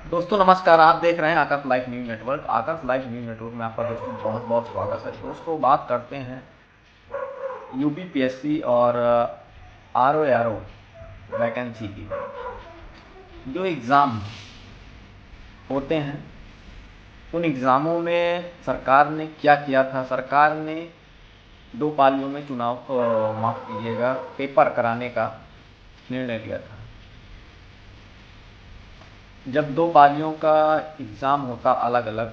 दोस्तों नमस्कार। आप देख रहे हैं आकाश लाइव न्यूज नेटवर्क। आकाश लाइव न्यूज नेटवर्क में आपका दोस्तों बहुत बहुत स्वागत है। दोस्तों बात करते हैं यूपीपीएससी और आरओ वैकेंसी की। जो एग्ज़ाम होते हैं उन एग्ज़ामों में सरकार ने क्या किया था। सरकार ने 2 पालियों में चुनाव माफ़ कीजिएगा पेपर कराने का निर्णय लिया था। जब 2 पालियों का एग्ज़ाम होता अलग अलग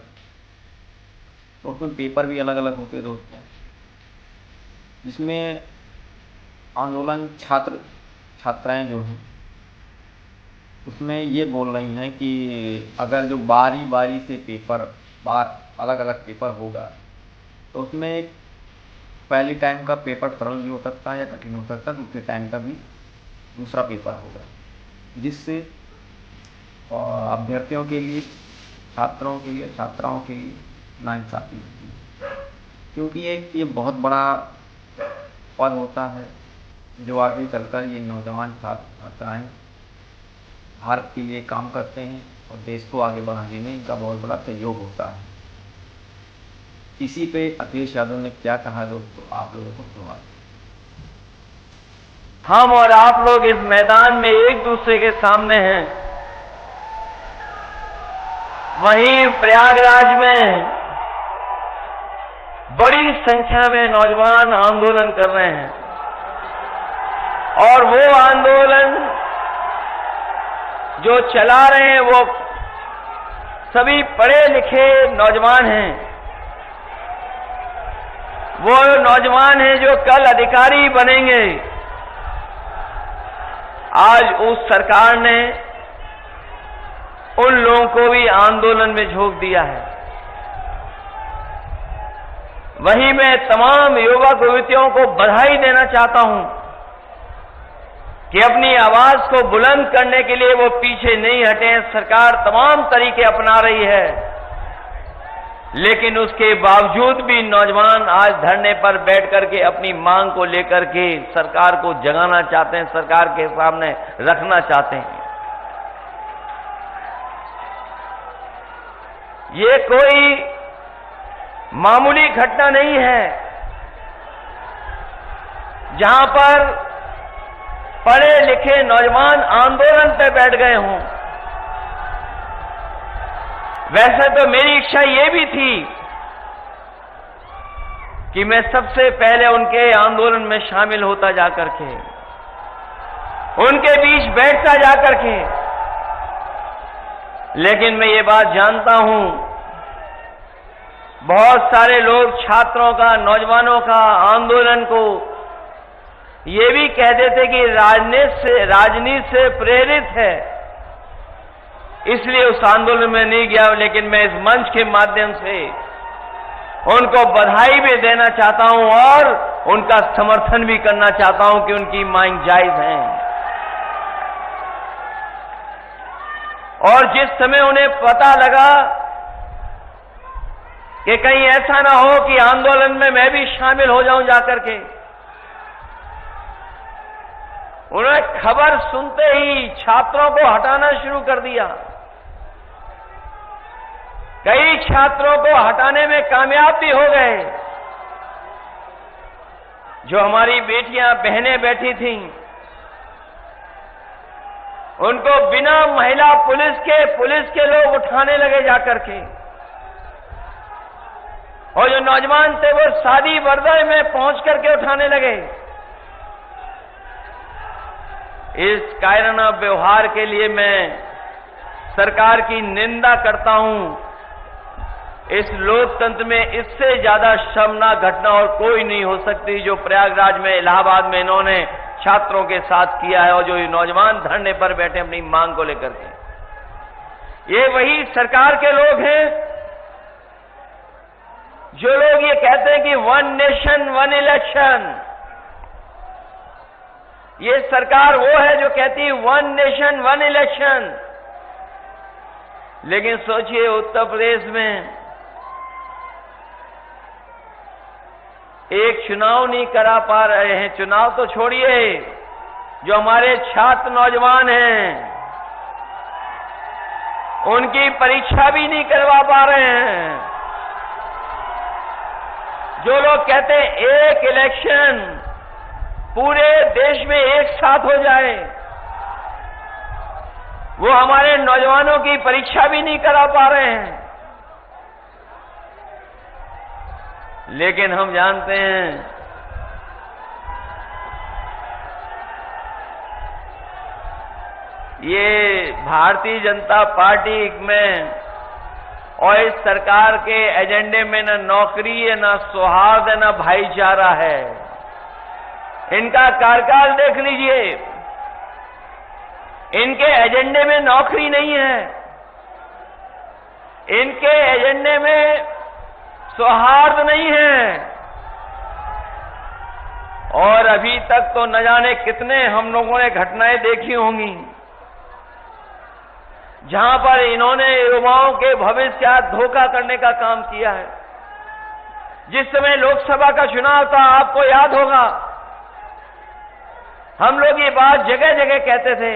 तो उसमें पेपर भी अलग अलग होते दोस्तों, जिसमें आंदोलन छात्राएं जो हैं उसमें ये बोल रही हैं कि अगर जो बारी बारी से अलग अलग पेपर होगा तो उसमें पहले टाइम का पेपर सरल भी हो सकता है या कठिन हो सकता है, दूसरे टाइम का भी दूसरा पेपर होगा, जिससे अभ्यर्थियों के लिए, छात्रों के लिए, छात्राओं के लिए नाइंसाफ़ी होती है। क्योंकि ये बहुत बड़ा पद होता है जो आगे चलकर ये नौजवान छात्र छात्राएँ भारत के लिए काम करते हैं और देश को आगे बढ़ाने में इनका बहुत बड़ा सहयोग होता है। इसी पे अखिलेश यादव ने क्या कहा दोस्तों, आप लोगों को सुना। हम और आप लोग इस मैदान में एक दूसरे के सामने हैं। वहीं प्रयागराज में बड़ी संख्या में नौजवान आंदोलन कर रहे हैं और वो आंदोलन जो चला रहे हैं वो सभी पढ़े लिखे नौजवान हैं। वो नौजवान हैं जो कल अधिकारी बनेंगे। आज उस सरकार ने उन लोगों को भी आंदोलन में झोंक दिया है। वहीं मैं तमाम युवक युवतियों को बधाई देना चाहता हूं कि अपनी आवाज को बुलंद करने के लिए वो पीछे नहीं हटे। सरकार तमाम तरीके अपना रही है, लेकिन उसके बावजूद भी नौजवान आज धरने पर बैठ करके अपनी मांग को लेकर के सरकार को जगाना चाहते हैं, सरकार के सामने रखना चाहते हैं। ये कोई मामूली घटना नहीं है जहां पर पढ़े लिखे नौजवान आंदोलन पे बैठ गए हों। वैसे तो मेरी इच्छा ये भी थी कि मैं सबसे पहले उनके आंदोलन में शामिल होता जाकर के, उनके बीच बैठता जाकर के, लेकिन मैं ये बात जानता हूं बहुत सारे लोग छात्रों का, नौजवानों का आंदोलन को ये भी कह देते कि राजनीति से प्रेरित है, इसलिए उस आंदोलन में नहीं गया। लेकिन मैं इस मंच के माध्यम से उनको बधाई भी देना चाहता हूं और उनका समर्थन भी करना चाहता हूं कि उनकी मांग जायज है। और जिस समय उन्हें पता लगा कि कहीं ऐसा ना हो कि आंदोलन में मैं भी शामिल हो जाऊं जाकर के, उन्होंने खबर सुनते ही छात्रों को हटाना शुरू कर दिया। कई छात्रों को हटाने में कामयाब भी हो गए। जो हमारी बेटियां बहनें बैठी थीं, उनको बिना महिला पुलिस के लोग उठाने लगे जाकर के, और जो नौजवान थे वो शादी वर्दी में पहुंच करके उठाने लगे। इस कायराना व्यवहार के लिए मैं सरकार की निंदा करता हूं। इस लोकतंत्र में इससे ज्यादा शर्मनाक घटना और कोई नहीं हो सकती जो प्रयागराज में, इलाहाबाद में इन्होंने छात्रों के साथ किया है, और जो ये नौजवान धरने पर बैठे अपनी मांग को लेकर के। ये वही सरकार के लोग हैं जो लोग ये कहते हैं कि 1 नेशन 1 इलेक्शन। ये सरकार वो है जो कहती है 1 नेशन 1 इलेक्शन। लेकिन सोचिए उत्तर प्रदेश में एक चुनाव नहीं करा पा रहे हैं। चुनाव तो छोड़िए, जो हमारे छात्र नौजवान हैं उनकी परीक्षा भी नहीं करवा पा रहे हैं। जो लोग कहते हैं एक इलेक्शन पूरे देश में एक साथ हो जाए, वो हमारे नौजवानों की परीक्षा भी नहीं करा पा रहे हैं। लेकिन हम जानते हैं ये भारतीय जनता पार्टी में और इस सरकार के एजेंडे में न नौकरी है, न सौहार्द है, न भाईचारा है। इनका कार्यकाल देख लीजिए, इनके एजेंडे में नौकरी नहीं है, इनके एजेंडे में सौहार्द नहीं है, और अभी तक तो न जाने कितने हम लोगों ने घटनाएं देखी होंगी जहां पर इन्होंने युवाओं के भविष्य का धोखा करने का काम किया है। जिस समय लोकसभा का चुनाव था, आपको याद होगा, हम लोग ये बात जगह जगह कहते थे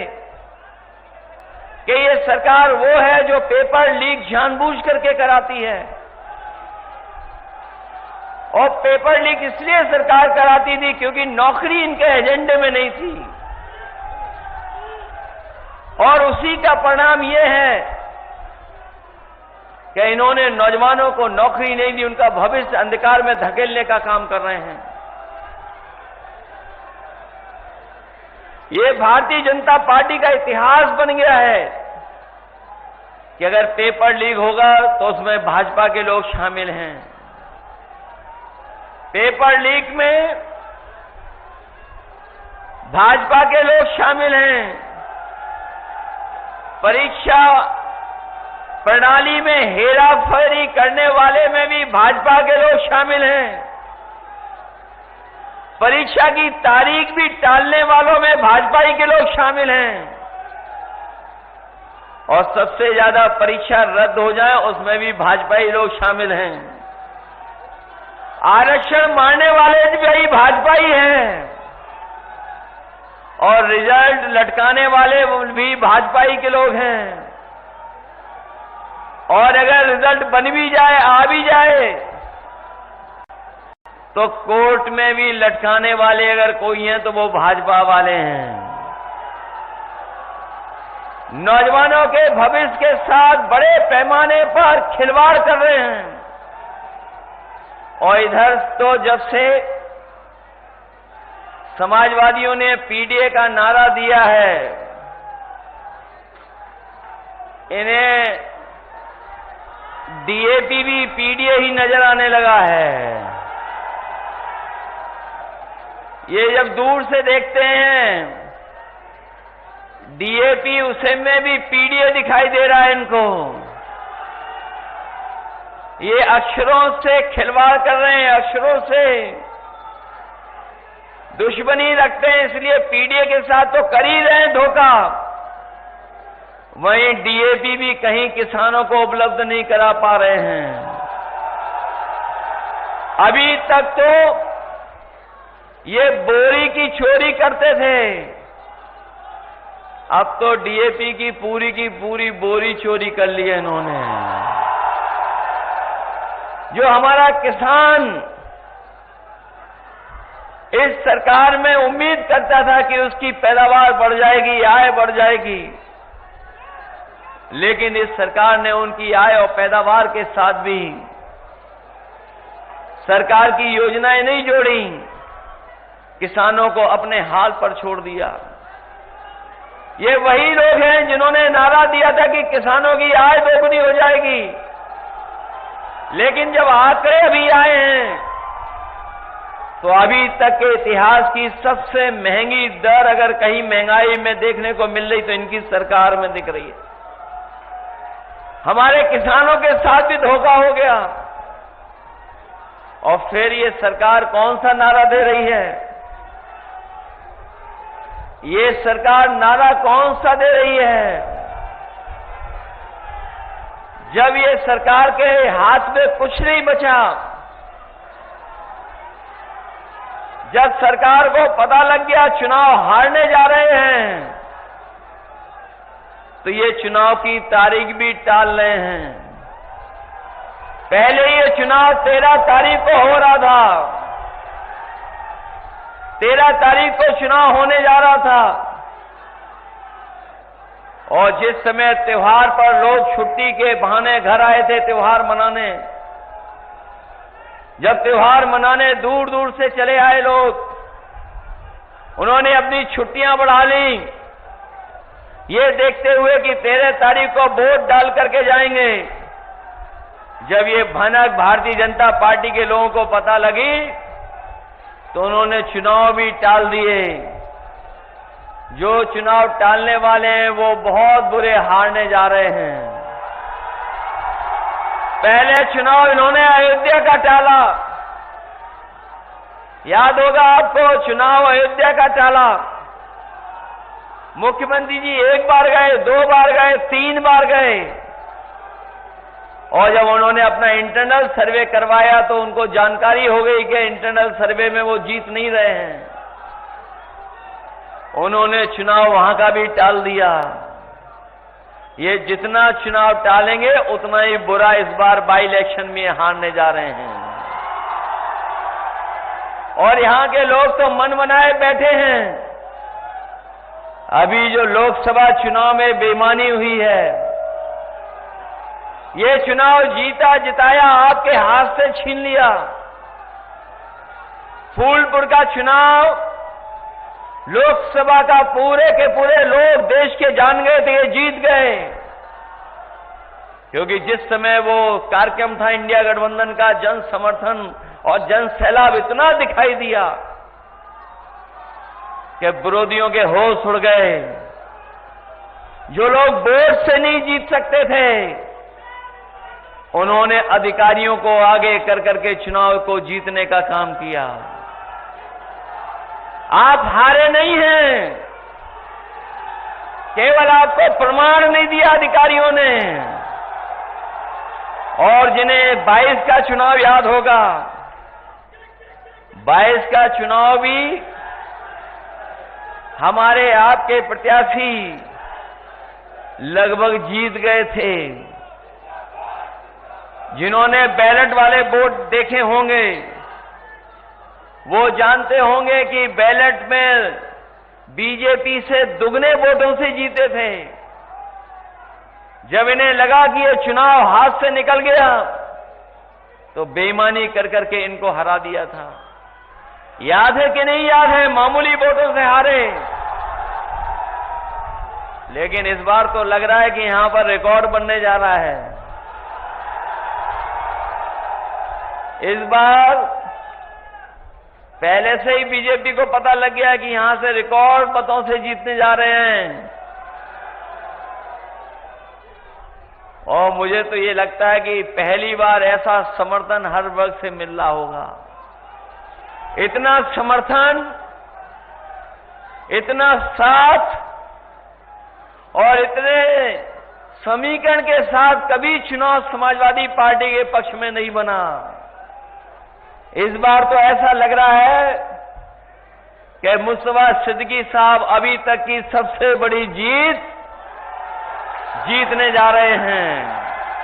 कि ये सरकार वो है जो पेपर लीक जानबूझ करके कराती है, और पेपर लीक इसलिए सरकार कराती थी क्योंकि नौकरी इनके एजेंडे में नहीं थी। और उसी का परिणाम ये है कि इन्होंने नौजवानों को नौकरी नहीं दी, उनका भविष्य अंधकार में धकेलने का काम कर रहे हैं। ये भारतीय जनता पार्टी का इतिहास बन गया है कि अगर पेपर लीक होगा तो उसमें भाजपा के लोग शामिल हैं। पेपर लीक में भाजपा के लोग शामिल हैं। परीक्षा प्रणाली में हेराफेरी करने वाले में भी भाजपा के लोग शामिल हैं। परीक्षा की तारीख भी टालने वालों में भाजपा ही के लोग शामिल हैं। और सबसे ज्यादा परीक्षा रद्द हो जाए उसमें भी भाजपा ही लोग शामिल हैं। आरक्षण मारने वाले भी भाजपा ही हैं, और रिजल्ट लटकाने वाले भी भाजपा ही के लोग हैं। और अगर रिजल्ट बन भी जाए, आ भी जाए, तो कोर्ट में भी लटकाने वाले अगर कोई हैं तो वो भाजपा वाले हैं। नौजवानों के भविष्य के साथ बड़े पैमाने पर खिलवाड़ कर रहे हैं। और इधर तो जब से समाजवादियों ने पीडीए का नारा दिया है, इन्हें डीएपी भी पीडीए ही नजर आने लगा है। ये जब दूर से देखते हैं डीएपी, उसे में भी पीडीए दिखाई दे रहा है इनको। ये अक्षरों से खिलवाड़ कर रहे हैं, अक्षरों से दुश्मनी रखते हैं, इसलिए पीडीए के साथ तो कर ही रहे हैं धोखा। वहीं डीएपी भी कहीं किसानों को उपलब्ध नहीं करा पा रहे हैं। अभी तक तो ये बोरी की चोरी करते थे, अब तो डीएपी की पूरी बोरी चोरी कर ली है इन्होंने। जो हमारा किसान इस सरकार में उम्मीद करता था कि उसकी पैदावार बढ़ जाएगी, आय बढ़ जाएगी, लेकिन इस सरकार ने उनकी आय और पैदावार के साथ भी सरकार की योजनाएं नहीं जोड़ी, किसानों को अपने हाल पर छोड़ दिया। ये वही लोग हैं जिन्होंने नारा दिया था कि किसानों की आय दोगुनी हो जाएगी, लेकिन जब आंकड़े अभी आए हैं तो अभी तक के इतिहास की सबसे महंगी दर अगर कहीं महंगाई में देखने को मिल रही तो इनकी सरकार में दिख रही है। हमारे किसानों के साथ भी धोखा हो गया। और फिर ये सरकार कौन सा नारा दे रही है? ये सरकार नारा कौन सा दे रही है? जब ये सरकार के हाथ में कुछ नहीं बचा, जब सरकार को पता लग गया चुनाव हारने जा रहे हैं, तो ये चुनाव की तारीख भी टाल रहे हैं। पहले ये चुनाव 13 तारीख को हो रहा था, 13 तारीख को चुनाव होने जा रहा था, और जिस समय त्योहार पर लोग छुट्टी के बहाने घर आए थे त्योहार मनाने, जब त्योहार मनाने दूर दूर से चले आए लोग, उन्होंने अपनी छुट्टियां बढ़ा ली, ये देखते हुए कि 13 तारीख को वोट डाल करके जाएंगे। जब ये भनक भारतीय जनता पार्टी के लोगों को पता लगी तो उन्होंने चुनाव भी टाल दिए। जो चुनाव टालने वाले हैं वो बहुत बुरे हारने जा रहे हैं। पहले चुनाव इन्होंने अयोध्या का टाला, याद होगा आपको, चुनाव अयोध्या का टाला। मुख्यमंत्री जी 1 बार गए, 2 बार गए, 3 बार गए, और जब उन्होंने अपना इंटरनल सर्वे करवाया तो उनको जानकारी हो गई कि इंटरनल सर्वे में वो जीत नहीं रहे हैं। उन्होंने चुनाव वहां का भी टाल दिया। ये जितना चुनाव टालेंगे उतना ही बुरा इस बार बाई इलेक्शन में हारने जा रहे हैं। और यहां के लोग तो मन बनाए बैठे हैं। अभी जो लोकसभा चुनाव में बेईमानी हुई है, ये चुनाव जीता जिताया आपके हाथ से छीन लिया। फूलपुर का चुनाव लोकसभा का पूरे के पूरे लोग देश के जान गए थे, ये जीत गए, क्योंकि जिस समय वो कार्यक्रम था इंडिया गठबंधन का, जन समर्थन और जन सैलाब इतना दिखाई दिया कि विरोधियों के होश उड़ गए। जो लोग वोट से नहीं जीत सकते थे, उन्होंने अधिकारियों को आगे कर करके चुनाव को जीतने का काम किया। आप हारे नहीं हैं, केवल आपको प्रमाण नहीं दिया अधिकारियों ने। और जिन्हें 22 का चुनाव याद होगा, 22 का चुनाव भी हमारे आपके प्रत्याशी लगभग जीत गए थे। जिन्होंने बैलेट वाले वोट देखे होंगे वो जानते होंगे कि बैलेट में बीजेपी से दुगने वोटों से जीते थे। जब इन्हें लगा कि ये चुनाव हाथ से निकल गया तो बेईमानी कर करके इनको हरा दिया था। याद है कि नहीं याद है? मामूली वोटों से हारे। लेकिन इस बार तो लग रहा है कि यहां पर रिकॉर्ड बनने जा रहा है। इस बार पहले से ही बीजेपी को पता लग गया कि यहां से रिकॉर्ड मतों से जीतने जा रहे हैं। और मुझे तो ये लगता है कि पहली बार ऐसा समर्थन हर वर्ग से मिल रहा होगा। इतना समर्थन, इतना साथ और इतने समीकरण के साथ कभी चुनाव समाजवादी पार्टी के पक्ष में नहीं बना। इस बार तो ऐसा लग रहा है कि मुस्तफा सिद्दीकी साहब अभी तक की सबसे बड़ी जीत जीतने जा रहे हैं।